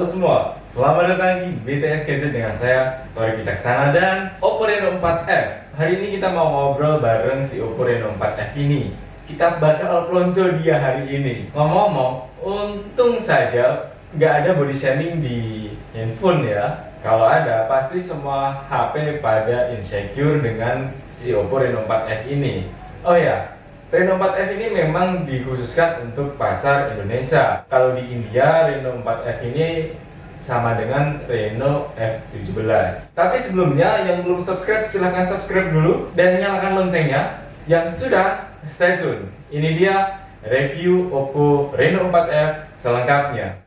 Halo semua, selamat datang di BTS Gadget dengan saya, Tori Wicaksana dan Oppo Reno 4F. Hari ini kita mau ngobrol bareng si Oppo Reno 4F ini. Kita bakal pelonco dia hari ini. Ngomong-ngomong, untung saja nggak ada body shaming di handphone ya. Kalau ada, pasti semua HP pada insecure dengan si Oppo Reno 4F ini. Oh ya, Reno 4F ini memang dikhususkan untuk pasar Indonesia. Kalau di India, Reno 4F ini sama dengan Reno F17. Tapi sebelumnya, yang belum subscribe silahkan subscribe dulu dan nyalakan loncengnya. Yang sudah, stay tune. Ini dia review Oppo Reno 4F selengkapnya.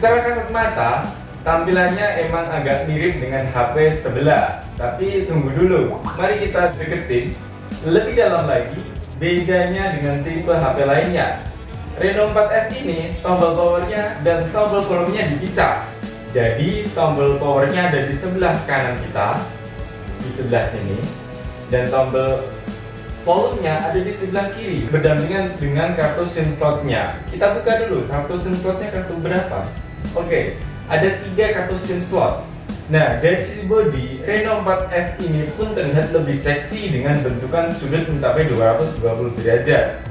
Secara kasat mata, tampilannya emang agak mirip dengan HP sebelah. Tapi tunggu dulu, mari kita deketin lebih dalam lagi bedanya dengan tipe HP lainnya. Reno 4F ini tombol powernya dan tombol volumenya dipisah. Jadi tombol powernya ada di sebelah kanan kita, di sebelah sini, dan tombol volumenya ada di sebelah kiri berdampingan dengan kartu SIM slotnya. Kita buka dulu satu SIM slotnya kartu berapa. Oke, ada 3 kartu SIM slot. Nah, dari sisi body, Reno 4F ini pun terlihat lebih seksi dengan bentukan sudut mencapai 220 derajat.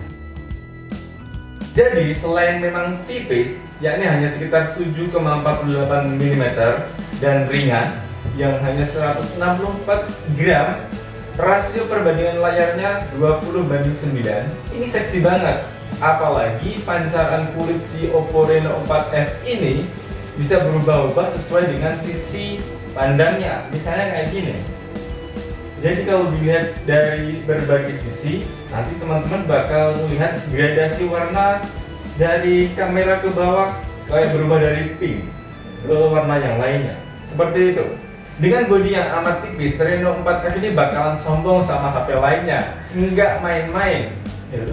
Jadi, selain memang tipis, yakni hanya sekitar 7,48 mm dan ringan, yang hanya 164 gram, rasio perbandingan layarnya 20:9. Ini seksi banget. Apalagi pancaran kulit si Oppo Reno 4F ini bisa berubah-ubah sesuai dengan sisi pandangnya. Misalnya kayak gini. Jadi kalau dilihat dari berbagai sisi, nanti teman-teman bakal melihat gradasi warna dari kamera ke bawah kayak berubah dari pink ke warna yang lainnya. Seperti itu. Dengan bodi yang amat tipis, Reno 4F ini bakalan sombong sama HP lainnya. Nggak main-main.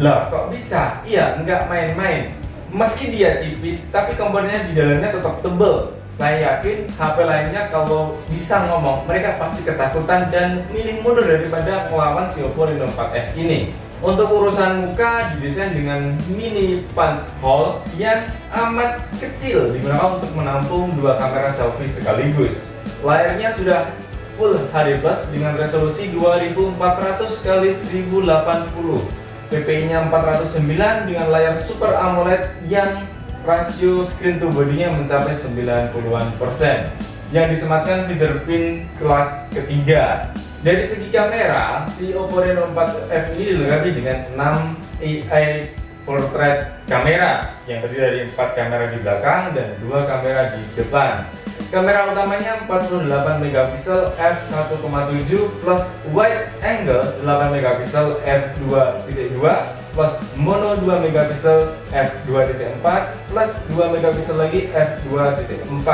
Lah, kok bisa? Iya, nggak main-main. Meski dia tipis, tapi komponennya di dalamnya tetap tebal. Saya yakin HP lainnya kalau bisa ngomong, mereka pasti ketakutan dan milih mundur daripada melawan si Oppo Reno 4F ini. Untuk urusan muka didesain dengan mini punch hole yang amat kecil, digunakan untuk menampung 2 kamera selfie sekaligus. Layarnya sudah Full HD Plus dengan resolusi 2400 x 1080. PPI-nya 409 dengan layar Super AMOLED yang rasio screen to body-nya mencapai 90-an%, yang disematkan fingerprint kelas ketiga. Dari segi kamera, si Oppo Reno 4F ini dilengkapi dengan 6 AI portrait kamera yang terdiri dari 4 kamera di belakang dan 2 kamera di depan. Kamera utamanya 48 megapiksel f1.7 plus wide angle 8 megapiksel f2.2 plus mono 2 megapiksel f2.4 plus 2 megapiksel lagi f2.4.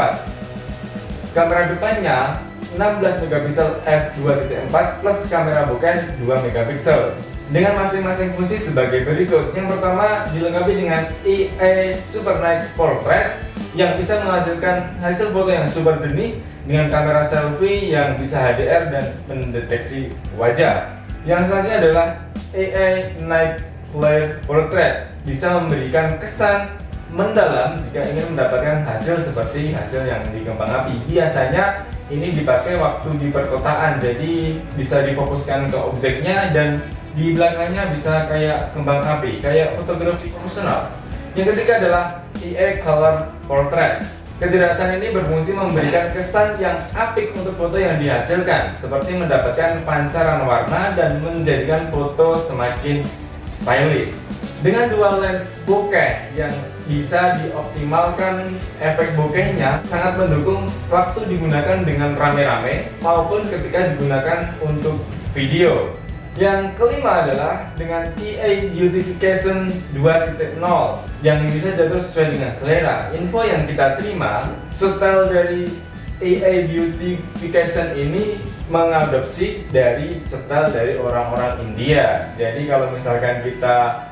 Kamera depannya 16 megapiksel f2.4 plus kamera bokeh 2 megapiksel. Dengan masing-masing fungsi sebagai berikut. Yang pertama dilengkapi dengan AI Super Night Portrait yang bisa menghasilkan hasil foto yang super jernih dengan kamera selfie yang bisa HDR dan mendeteksi wajah. Yang selanjutnya adalah AI Night Flare Portrait, bisa memberikan kesan mendalam jika ingin mendapatkan hasil seperti hasil yang di kembang api. Biasanya ini dipakai waktu di perkotaan, jadi bisa difokuskan ke objeknya dan di belakangnya bisa kayak kembang api, kayak fotografi profesional. Yang ketiga adalah AI Color Portrait. Kecerdasan ini berfungsi memberikan kesan yang apik untuk foto yang dihasilkan, seperti mendapatkan pancaran warna dan menjadikan foto semakin stylish. Dengan dual lens bokeh yang bisa dioptimalkan, efek bokehnya sangat mendukung waktu digunakan dengan rame-rame maupun ketika digunakan untuk video. Yang kelima adalah dengan AI Beautification 2.0 yang bisa diatur sesuai dengan selera. Info yang kita terima, setel dari AI Beautification ini mengadopsi dari setel dari orang-orang India. Jadi kalau misalkan kita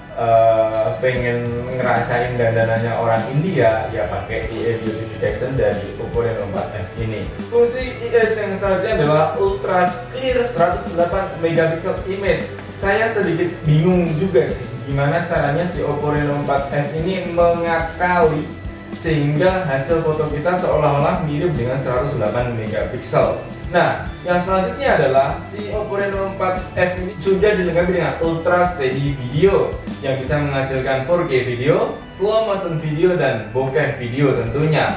pengen ngerasain dandanannya orang India, ya pakai EA Beautification dari Oppo Reno 4F ini. Fungsi IS yang selanjutnya adalah Ultra Clear 108 megapiksel image. Saya sedikit bingung juga sih, gimana caranya si Oppo Reno 4F ini mengakali sehingga hasil foto kita seolah-olah mirip dengan 108 megapiksel. Nah, yang selanjutnya adalah si Oppo Reno 4F ini sudah dilengkapi dengan Ultra Steady Video yang bisa menghasilkan 4K video, slow motion video, dan bokeh video tentunya.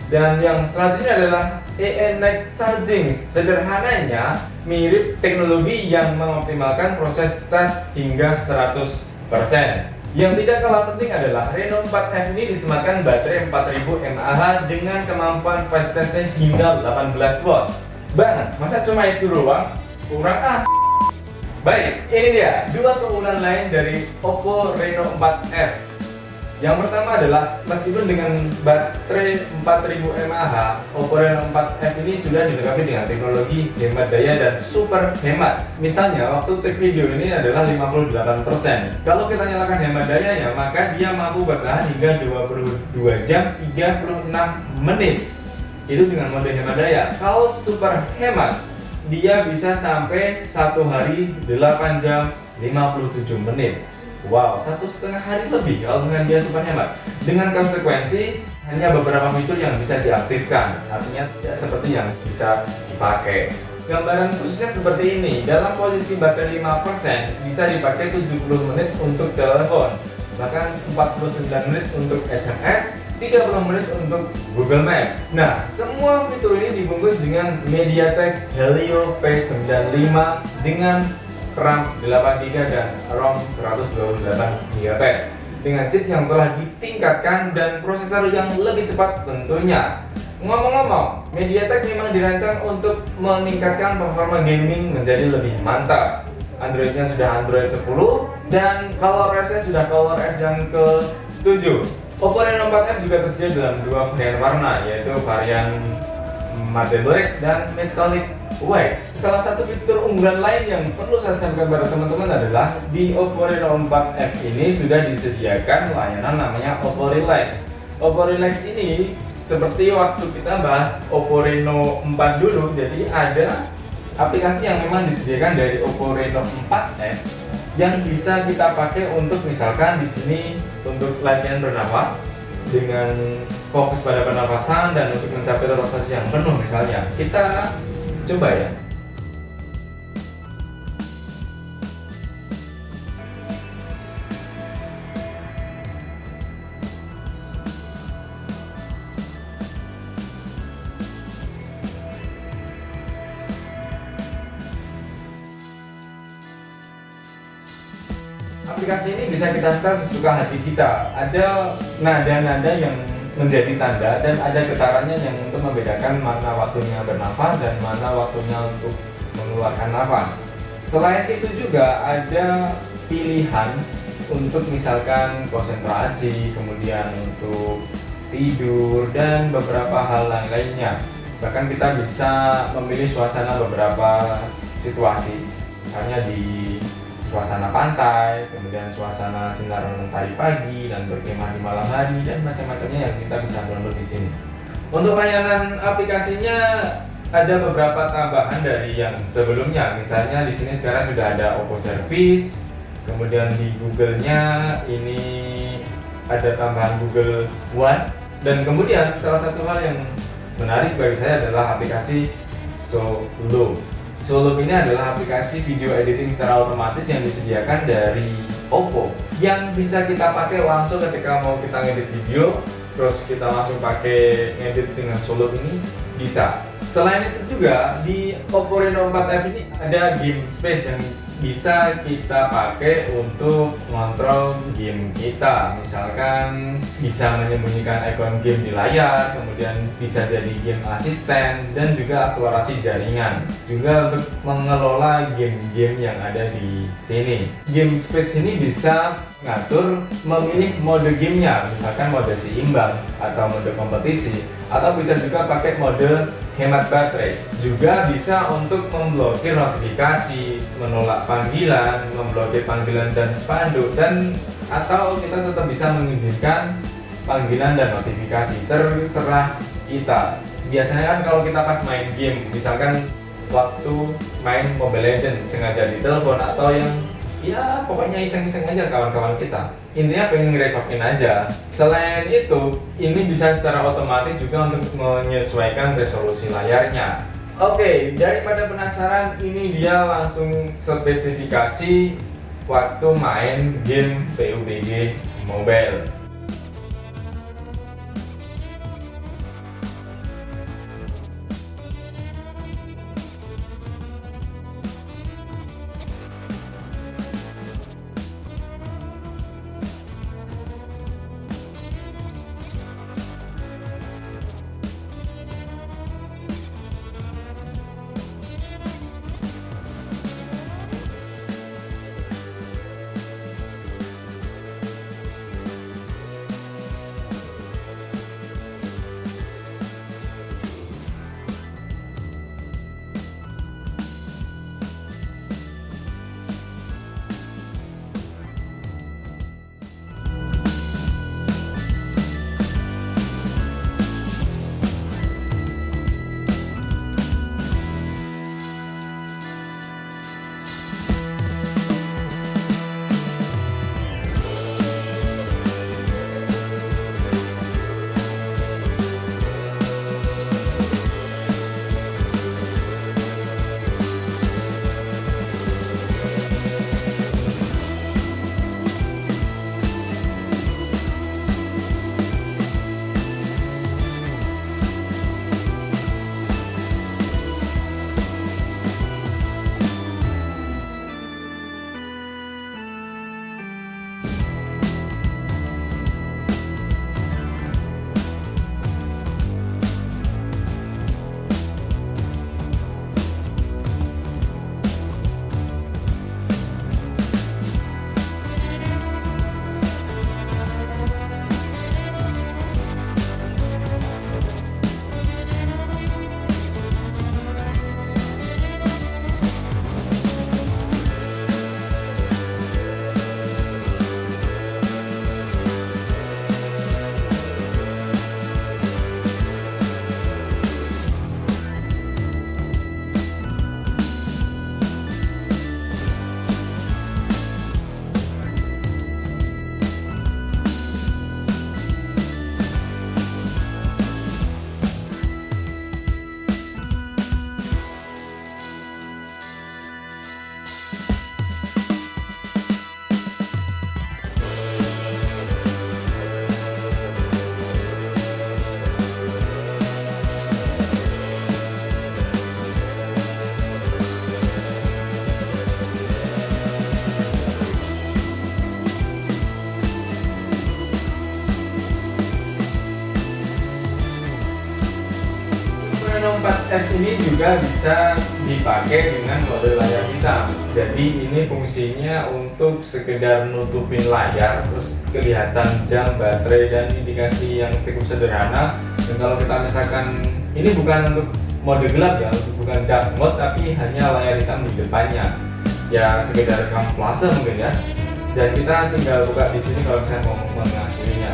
Dan yang selanjutnya adalah EE Night Charging. Sederhananya mirip teknologi yang mengoptimalkan proses cas hingga 100%. Yang tidak kalah penting adalah Reno 4F ini disematkan baterai 4000 mAh dengan kemampuan fast charge hingga 18 watt. Bang, masa cuma itu doang? Kurang ah. Baik, ini dia dua keunggulan lain dari Oppo Reno 4F. Yang pertama adalah meskipun dengan baterai 4000 mAh, Oppo Reno 4F ini sudah dilengkapi dengan teknologi hemat daya dan super hemat. Misalnya waktu take video ini adalah 58%. Kalau kita nyalakan hemat dayanya, maka dia mampu bertahan hingga 22 jam 36 menit. Itu dengan mode hemat daya. Kalau super hemat, dia bisa sampai 1 hari 8 jam 57 menit. Wow, 1,5 hari lebih kalau dengan dia super hemat. Dengan konsekuensi hanya beberapa fitur yang bisa diaktifkan, artinya tidak seperti yang bisa dipakai. Gambaran khususnya seperti ini. Dalam posisi baterai 5% bisa dipakai 70 menit untuk telepon, bahkan 49 menit untuk SMS, 30 menit untuk Google Maps. Nah, semua fitur ini dibungkus dengan MediaTek Helio P95 dengan RAM 8GB dan ROM 128GB dengan chip yang telah ditingkatkan dan prosesor yang lebih cepat tentunya. Ngomong-ngomong, MediaTek memang dirancang untuk meningkatkan performa gaming menjadi lebih mantap. Androidnya sudah Android 10 dan ColorOS-nya sudah ColorOS yang ke-7. Oppo Reno 4F juga tersedia dalam dua varian warna, yaitu varian Matte Black dan Metallic White. Salah satu fitur unggulan lain yang perlu saya sampaikan kepada teman-teman adalah di Oppo Reno 4F ini sudah disediakan layanan namanya Oppo Relax. Oppo Relax ini seperti waktu kita bahas Oppo Reno 4 dulu, jadi ada aplikasi yang memang disediakan dari Oppo Reno 4F yang bisa kita pakai untuk misalkan di sini untuk latihan bernafas dengan fokus pada pernafasan dan untuk mencapai relaksasi yang penuh misalnya. Kita coba ya. Aplikasi ini bisa kita setel sesuka hati kita. Ada nada-nada yang menjadi tanda dan ada getarannya yang untuk membedakan mana waktunya bernafas dan mana waktunya untuk mengeluarkan nafas. Selain itu juga ada pilihan untuk misalkan konsentrasi, kemudian untuk tidur dan beberapa hal lainnya. Bahkan kita bisa memilih suasana beberapa situasi, misalnya di suasana pantai, kemudian suasana sinar mentari pagi dan berkemah di malam hari dan macam-macamnya yang kita bisa download di sini. Untuk layanan aplikasinya ada beberapa tambahan dari yang sebelumnya. Misalnya di sini sekarang sudah ada Oppo Service, kemudian di Google-nya ini ada tambahan Google One, dan kemudian salah satu hal yang menarik bagi saya adalah aplikasi Solo. Solo ini adalah aplikasi video editing secara otomatis yang disediakan dari Oppo yang bisa kita pakai langsung ketika mau kita ngedit video, terus kita langsung pakai ngedit dengan Solo ini bisa. Selain itu juga di Oppo Reno 4F ini ada game space yang bisa kita pakai untuk ngontrol game kita. Misalkan bisa menyembunyikan ikon game di layar, kemudian bisa jadi game asisten dan juga akselerasi jaringan. Juga untuk mengelola game-game yang ada di sini. Game space ini bisa ngatur memilih mode gamenya, misalkan mode seimbang atau mode kompetisi, atau bisa juga pakai mode hemat baterai. Juga bisa untuk memblokir notifikasi, menolak panggilan, memblokir panggilan dan spanduk, dan atau kita tetap bisa mengizinkan panggilan dan notifikasi, terserah kita. Biasanya kan kalau kita pas main game, misalkan waktu main Mobile Legends sengaja ditelepon, atau yang ya pokoknya iseng-iseng aja kawan-kawan kita, intinya pengen ngerecokin aja. Selain itu, ini bisa secara otomatis juga untuk menyesuaikan resolusi layarnya. Oke, daripada penasaran, ini dia langsung spesifikasi waktu main game PUBG Mobile. Reno 4F ini juga bisa dipakai dengan mode layar hitam. Jadi ini fungsinya untuk sekedar nutupin layar, terus kelihatan jam, baterai, dan indikasi yang cukup sederhana. Dan kalau kita misalkan ini bukan untuk mode gelap ya, bukan dark mode, tapi hanya layar hitam di depannya. Ya sekedar kamuflase mungkin ya. Dan kita tinggal buka di sini kalau misalnya mau mengakhirinya.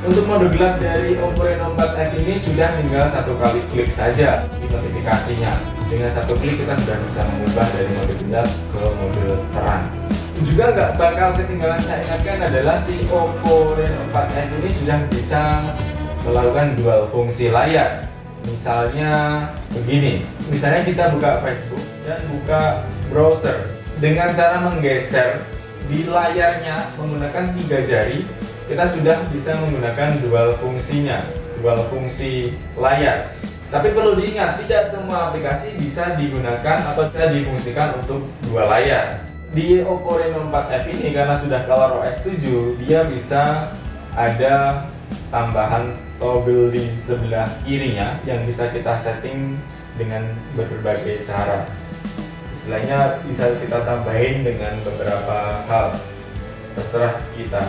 Untuk mode gelap dari Oppo Reno 4F ini sudah tinggal satu kali klik saja di notifikasinya. Dengan satu klik kita sudah bisa mengubah dari mode gelap ke mode terang. Juga nggak bakal ketinggalan saya ingatkan adalah si Oppo Reno 4F ini sudah bisa melakukan dual fungsi layar. Misalnya begini, misalnya kita buka Facebook dan buka browser. Dengan cara menggeser di layarnya menggunakan 3 jari, kita sudah bisa menggunakan dual fungsinya, dual fungsi layar. Tapi perlu diingat, tidak semua aplikasi bisa digunakan atau bisa difungsikan untuk dua layar. Di Oppo Reno 4F ini karena sudah ColorOS 7, dia bisa ada tambahan toggle di sebelah kirinya yang bisa kita setting dengan berbagai cara. Istilahnya bisa kita tambahin dengan beberapa hal. terserah kita.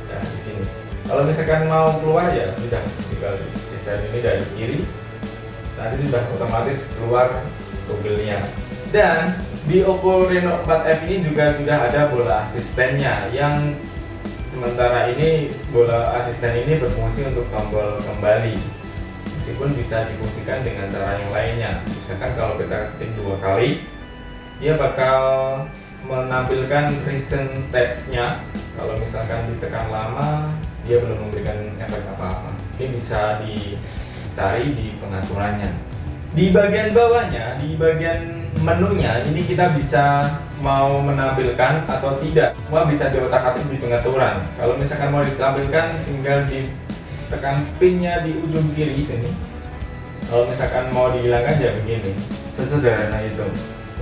Nah, di sini. Kalau misalkan mau keluar ya sudah tinggal geser ini dari kiri. Nanti sudah otomatis keluar Google-nya. Dan di Oppo Reno 4F ini juga sudah ada bola asistennya, yang sementara ini bola asisten ini berfungsi untuk tombol kembali, meskipun bisa difungsikan dengan cara yang lainnya. Misalkan kalau kita ketik 2 kali, dia bakal menampilkan recent tabs-nya. Kalau misalkan ditekan lama, dia belum memberikan efek apa-apa. Ini bisa dicari di pengaturannya. Di bagian bawahnya, di bagian menunya, ini kita bisa mau menampilkan atau tidak. Semua bisa diotak-atik di pengaturan. Kalau misalkan mau ditampilkan, tinggal ditekan pinnya di ujung kiri sini. Kalau misalkan mau dihilangkan ya begini. Sesederhana itu.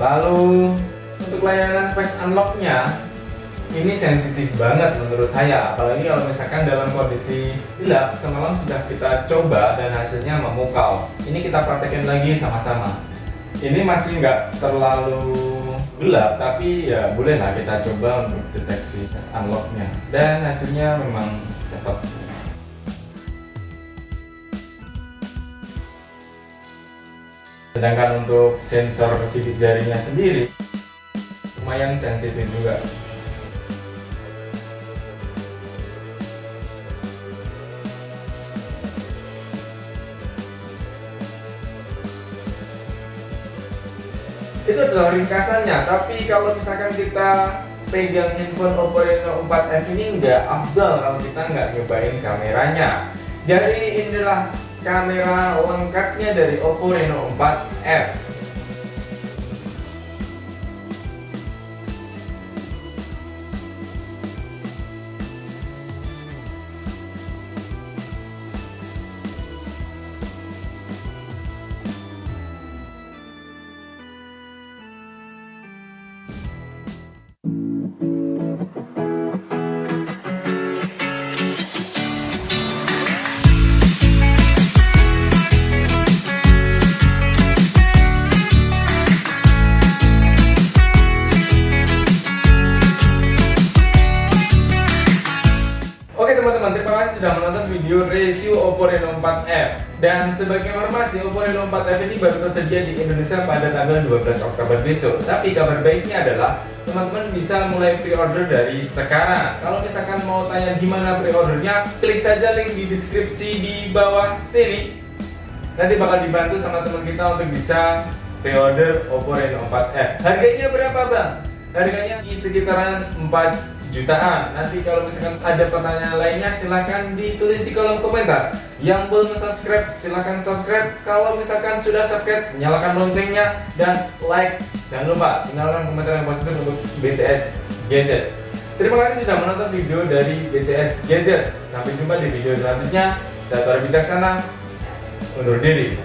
Lalu untuk layanan face unlock-nya, ini sensitif banget menurut saya, apalagi kalau misalkan dalam kondisi gelap. Semalam sudah kita coba dan hasilnya memukau. Ini kita praktekin lagi sama-sama. Ini masih nggak terlalu gelap, tapi ya bolehlah kita coba untuk deteksi unlock-nya, dan hasilnya memang cepat. Sedangkan untuk sensor sidik jarinya sendiri lumayan sensitif juga. Itu adalah ringkasannya, tapi kalau misalkan kita pegang handphone Oppo Reno 4F ini nggak afdal kalau kita nggak nyobain kameranya. Jadi inilah kamera lengkapnya dari Oppo Reno 4F. Oke teman-teman, terima kasih sudah menonton video review Oppo Reno 4F. Dan sebagai informasi, Oppo Reno 4F ini baru tersedia di Indonesia pada tanggal 12 Oktober besok. Tapi kabar baiknya adalah teman-teman bisa mulai pre-order dari sekarang. Kalau misalkan mau tanya gimana pre-ordernya, klik saja link di deskripsi di bawah sini. Nanti bakal dibantu sama teman kita untuk bisa pre-order Oppo Reno 4F. Harganya berapa bang? Harganya di sekitaran 4 jutaan. Nanti kalau misalkan ada pertanyaan lainnya silahkan ditulis di kolom komentar. Yang belum subscribe silahkan subscribe. Kalau misalkan sudah subscribe, nyalakan loncengnya dan like. Jangan lupa tinggalkan komentar yang positif untuk BTS Gadget. Terima kasih sudah menonton video dari BTS Gadget. Sampai jumpa di video selanjutnya. Saya Tori Bijaksana undur diri.